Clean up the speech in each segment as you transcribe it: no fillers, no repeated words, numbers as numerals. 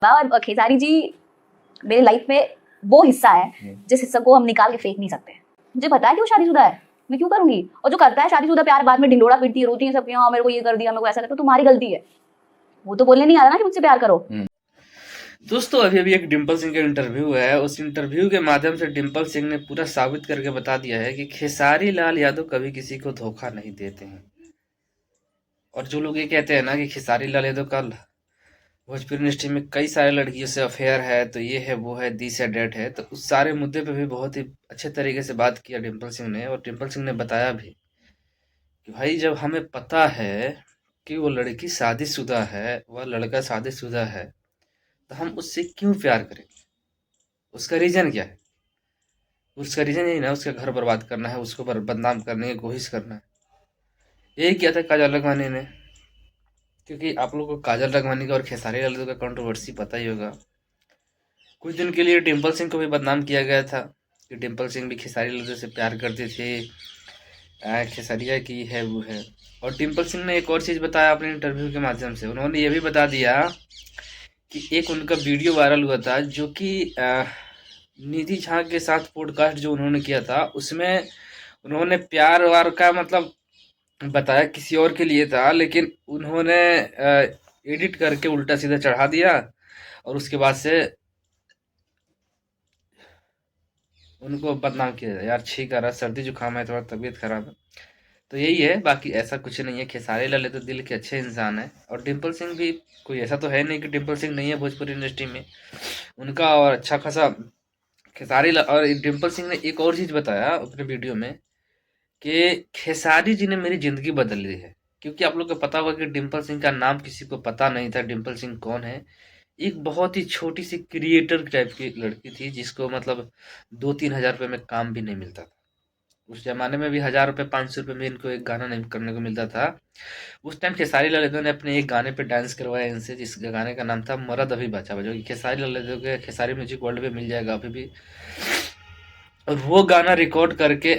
और खेसारी जी मेरे लाइफ में वो हिस्सा है जिस हिस्सा को हम निकाल के फेंक नहीं सकते। मुझे पता है कि वो शादीशुदा है, मैं क्यों करूंगी। और जो करता है शादीशुदा प्यार बाद में ढिंडोरा पीटती है, रोती है सबके, हाँ मेरे को ये कर दिया, मेरे को ऐसा करता, तुम्हारी गलती है। वो तो बोलने नहीं आ रहा ना कि मुझसे प्यार करो। दोस्तों अभी अभी एक डिम्पल सिंह का इंटरव्यू है। उस इंटरव्यू के माध्यम से डिम्पल सिंह ने पूरा साबित करके बता दिया है कि खेसारी लाल यादव कभी किसी को धोखा नहीं देते हैं। और जो लोग ये कहते हैं ना कि खेसारी लाल यादव का भोजपुरी इंडस्ट्री में कई सारे लड़कियों से अफेयर है, तो ये है वो है, दिस है डेट है, तो उस सारे मुद्दे पे भी बहुत ही अच्छे तरीके से बात किया डिम्पल सिंह ने। और डिम्पल सिंह ने बताया भी कि भाई जब हमें पता है कि वो लड़की शादीशुदा है, वह लड़का शादीशुदा है, तो हम उससे क्यों प्यार करेंगे। उसका रीजन क्या है? उसका रीजन यही ना, उसका घर बर्बाद करना है, उसको बदनाम करने की कोशिश करना है। यही किया था काजल राघवानी ने। क्योंकि आप लोगों को काजल राघवानी का और खेसारी लाल का कंट्रोवर्सी पता ही होगा। कुछ दिन के लिए डिम्पल सिंह को भी बदनाम किया गया था कि डिम्पल सिंह भी खेसारी लाल से प्यार करते थे, खेसारिया की है वो है। और डिम्पल सिंह ने एक और चीज़ बताया अपने इंटरव्यू के माध्यम से। उन्होंने ये भी बता दिया कि एक उनका वीडियो वायरल हुआ था जो कि निधि झा के साथ पॉडकास्ट जो उन्होंने किया था, उसमें उन्होंने प्यार वार का मतलब बताया किसी और के लिए था, लेकिन उन्होंने एडिट करके उल्टा सीधा चढ़ा दिया। और उसके बाद से उनको बदनाम किया जाए, यार छींक आ रहा, सर्दी जुकाम है, थोड़ा तबीयत खराब है। तो यही है, बाकी ऐसा कुछ नहीं है। खेसारी लाल तो दिल के अच्छे इंसान है, और डिम्पल सिंह भी कोई ऐसा तो है नहीं कि डिम्पल सिंह नहीं है भोजपुरी इंडस्ट्री में। उनका और अच्छा खासा खेसारी लाल। और डिम्पल सिंह ने एक और चीज़ बताया अपने वीडियो में कि खेसारी जी ने मेरी ज़िंदगी बदल दी है। क्योंकि आप लोग को पता होगा कि डिम्पल सिंह का नाम किसी को पता नहीं था, डिम्पल सिंह कौन है। एक बहुत ही छोटी सी क्रिएटर टाइप की लड़की थी, जिसको मतलब 2-3 हज़ार रुपए में काम भी नहीं मिलता था। उस ज़माने में भी 1000 रुपए 500 रुपए में इनको एक गाना नहीं करने को मिलता था। उस टाइम खेसारी लाल यादव ने अपने एक गाने पे डांस करवाया इनसे, जिस गाने का नाम था मरद अभी बचा बचा, जो कि खेसारी लाल यादव के खेसारी म्यूजिक वर्ल्ड पे मिल जाएगा अभी भी। और वो गाना रिकॉर्ड करके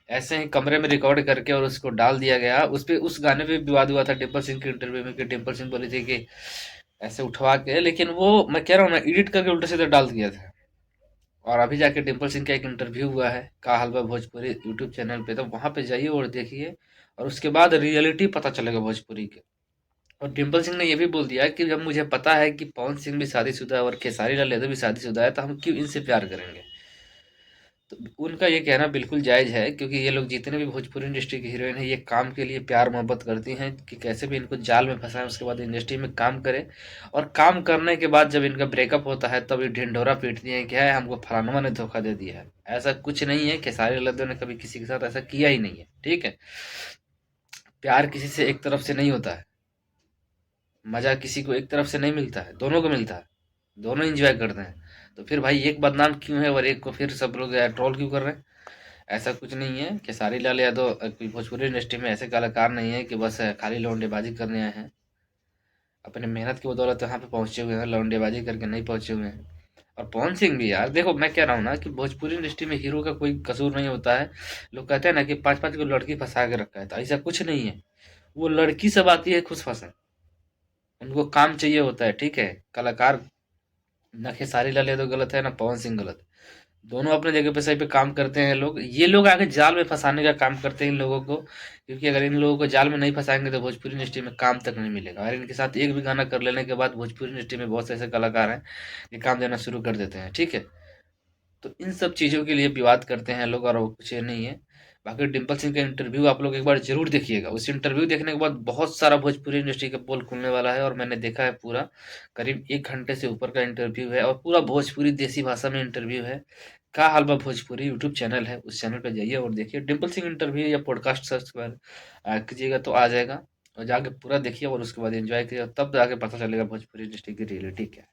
ऐसे ही कमरे में रिकॉर्ड करके और उसको डाल दिया गया। उस पे उस गाने पे विवाद हुआ था डिम्पल सिंह के इंटरव्यू में, कि डिम्पल सिंह बोली थी कि ऐसे उठवा के, लेकिन वो मैं कह रहा हूँ ना, एडिट करके उल्टा सीधा डाल दिया था। और अभी जाके डिम्पल सिंह का एक इंटरव्यू हुआ है का हलवा भोजपुरी यूट्यूब चैनल पे, तो वहां पे जाइए और देखिए। और उसके बाद रियलिटी पता चलेगा भोजपुरी के। और डिम्पल सिंह ने ये भी बोल दिया कि जब मुझे पता है कि पवन सिंह भी शादीशुदा है और खेसारी लाल यादव भी शादीशुदा है, तो हम क्यों इनसे प्यार करेंगे। तो उनका ये कहना बिल्कुल जायज़ है, क्योंकि ये लोग जितने भी भोजपुरी इंडस्ट्री की हीरोइन है, ये काम के लिए प्यार मोहब्बत करती हैं कि कैसे भी इनको जाल में फंसाएं, उसके बाद इंडस्ट्री में काम करें। और काम करने के बाद जब इनका ब्रेकअप होता है, तब ये ढिंढोरा पीटती हैं कि है हमको फलानवा ने धोखा दे दिया है। ऐसा कुछ नहीं है, खेसारी लाल यादव ने कभी किसी के साथ ऐसा किया ही नहीं है, ठीक है। प्यार किसी से एक तरफ से नहीं होता है, मजा किसी को एक तरफ से नहीं मिलता है, दोनों को मिलता है, दोनों इंजॉय करते हैं। तो फिर भाई एक बदनाम क्यों है और एक को फिर सब लोग ट्रोल क्यों कर रहे हैं। ऐसा कुछ नहीं है। खेसारी लाल यादव कोई भोजपुरी इंडस्ट्री में ऐसे कलाकार नहीं है कि बस खाली लौंडेबाजी करने आए हैं। अपने मेहनत की बदौलत यहाँ पे पहुंचे हुए हैं, लौंडेबाजी करके नहीं पहुंचे हुए हैं। और पवन सिंह भी यार देखो, मैं कह रहा हूँ ना कि भोजपुरी इंडस्ट्री में हीरो का कोई कसूर नहीं होता है। लोग कहते हैं ना कि 5-5 को लड़की फंसा के रखा है, तो ऐसा कुछ नहीं है। वो लड़की सब आती है खुश फंसे, उनको काम चाहिए होता है, ठीक है। कलाकार ना खेसारी लाल यादव गलत है ना पवन सिंह गलत है। दोनों अपने जगह पे सही पे काम करते हैं। लोग ये लोग आगे जाल में फंसाने का काम करते हैं इन लोगों को, क्योंकि अगर इन लोगों को जाल में नहीं फंसाएंगे तो भोजपुरी इंडस्ट्री में काम तक नहीं मिलेगा। और इनके साथ एक भी गाना कर लेने के बाद भोजपुरी इंडस्ट्री में बहुत से ऐसे कलाकार हैं कि काम देना शुरू कर देते हैं, ठीक है। तो इन सब चीज़ों के लिए विवाद करते हैं लोग, और वो कुछ ये नहीं है। बाकी डिम्पल सिंह का इंटरव्यू आप लोग एक बार जरूर देखिएगा। उस इंटरव्यू देखने के बाद बहुत सारा भोजपुरी इंडस्ट्री का पोल खुलने वाला है, और मैंने देखा है पूरा। करीब 1 घंटे से ऊपर का इंटरव्यू है, और पूरा भोजपुरी देसी भाषा में इंटरव्यू है। का हलवा भोजपुरी यूट्यूब चैनल है, उस चैनल पे जाइए और देखिए डिम्पल सिंह इंटरव्यू, या पॉडकास्ट सर्च पर कीजिएगा तो आ जाएगा। और जाके पूरा देखिए और उसके बाद एंजॉय करिए, तब जाके पता चलेगा भोजपुरी इंडस्ट्री की रियलिटी क्या है।